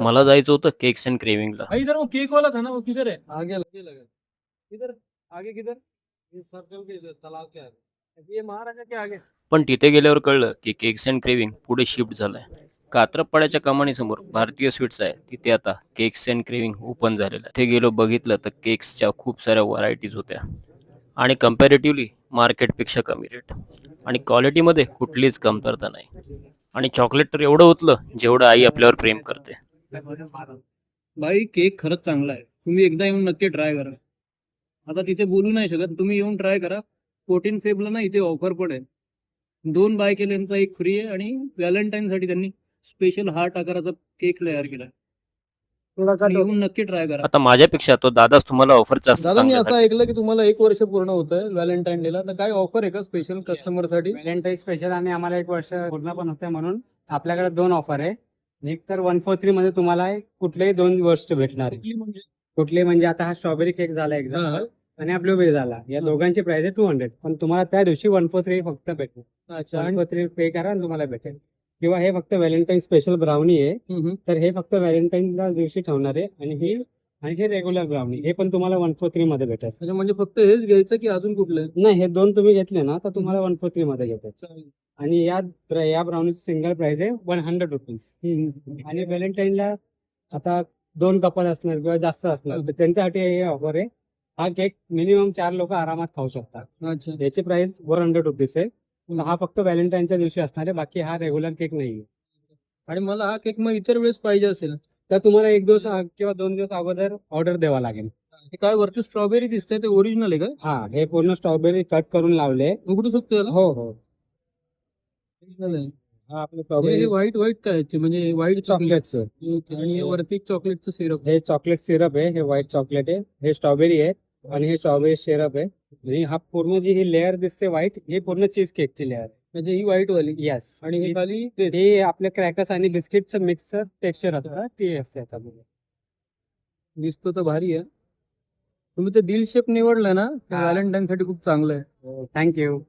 मला जायचं होतं केक्स अँड क्रेविंगला. भाई इधर वो केक वाला था ना, वो किधर है? आगे लगे लगे इधर, आगे किधर? ये सर्कल के इधर, तालाब के आगे, ये महाराजा के आगे। पण तिथे गेल्यावर कळलं की केक्स अँड क्रेविंग पुढे शिफ्ट झालंय. कात्रपड्याच्या कमानीसमोर भारतीय स्वीट्स आहे, तिथे आता केक्स अँड क्रेविंग ओपन झालेलं आहे. तिथे गेलो, बघितलं तर केक्सच्या खूप साऱ्या व्हरायटीज होत्या आणि कम्पॅरेटिव्हली मार्केटपेक्षा कमी रेट आणि क्वालिटीमध्ये कुठलीच कमतरता नाही. आणि चॉकलेट तर एवढं होतलं जेवढं आई आपल्यावर प्रेम करते. भाई केक खरंच चांगला आहे, तुम्ही एकदा येऊन नक्की ट्राय करा. आता तिथे बोलू नाही शकत, तुम्ही येऊन ट्राय करा. 14 फेबला ना इथे ऑफर पण आहे, 2 बाय केल्यांचा एक फ्री आहे आणि व्हॅलेंटाईन साठी त्यांनी स्पेशल हार्ट आकाराचा केक तयार केला. येऊन नक्की ट्राय करा. आता माझ्यापेक्षा तो दादाच तुम्हाला ऑफर जास्त दादा, मी चांगला असं सांगेल. ऐकलं की तुम्हाला 1 वर्ष पूर्ण होत आहे व्हॅलेंटाईन डेला, तर काय ऑफर आहे का स्पेशल कस्टमर साठी? व्हॅलेंटाईन स्पेशल आणि आम्हाला 1 वर्ष पूर्ण पण होते, म्हणून आपल्याकडे 2 ऑफर आहे. एक तर 143 मध्ये तुम्हाला कुठलेही 2 वर्ष भेटणार आहे. कुठले म्हणजे आता हा स्ट्रॉबेरी केक झाला एकदा हा, हा. आणि हा ब्लूबेरी झाला, या दोघांची प्राइस आहे 200, पण तुम्हाला त्या दिवशी 143 फक्त भेटेल. अच्छा. आणि 143 पे करा आणि तुम्हाला भेटेल. किंवा हे फक्त व्हॅलेंटाईन स्पेशल ब्राउनी आहे, तर हे फक्त व्हॅलेंटाईनच्या दिवशी ठेवणार आहे. आणि हे रेग्युलर ब्राउनी, हे पण तुम्हाला 143 मध्ये भेटेल. अच्छा, म्हणजे फक्त हेच घ्यायचं की अजून कुठलं? नाही, हे 2 तुम्ही घेतले ना तर तुम्हाला 143 मध्ये भेटेल. चालेल. आणि या ब्राउनीची सिंगल प्राइस आहे 100 रुपीज. आणि व्हॅलेंटाईनला आता 2 कपल असणार किंवा जास्त असणार, तर त्यांच्यासाठी हे ऑफर आहे. हा केक मिनिमम 4 लोक आरामात खाऊ शकतात. अच्छा. याची प्राइस 400 रुपीज आहे. हा फक्त व्हॅलेंटाईनच्या दिवशी असणार आहे, बाकी हा रेग्युलर केक नाहीये. आणि मला हा केक मग इतर वेळेस पाहिजे असेल तर तुम्हाला 1 दिवस किंवा 2 दिवस अगोदर ऑर्डर द्यावा लागेल. हे काय वरती स्ट्रॉबेरी दिसतंय, ते ओरिजिनल आहे का? हा, हे पूर्ण स्ट्रॉबेरी कट करून लावले. उघडू शकतो याला? हो हो, Original आहे. हा आपलं हे स्ट्रॉबेरी व्हाईट व्हाईट काय आहे ते? म्हणजे व्हाईट चॉकलेटचं. आणि हे वरती चॉकलेटचं सिरप. हे चॉकलेट सिरप आहे, हे व्हाईट चॉकलेट आहे, हे स्ट्रॉबेरी आहे आणि हे स्ट्रॉबेरी सिरप आहे. आणि हा पूर्ण जी ही लेअर दिसते व्हाईट, ही पूर्ण चीज केकची लेअर आहे. म्हणजे ही व्हाईट वाली. येस. आणि हे खाली ते हे आपले क्रॅकर्स आणि बिस्किटचं मिक्सर टेक्स्चर असतं, ते असते याच्यामध्ये. दिसतो तर भारी आहे. तुम्ही ते दिल शेप निवडलाय ना, हा. व्हॅलेंटाईन साठी खूप चांगलं आहे. थँक्यू.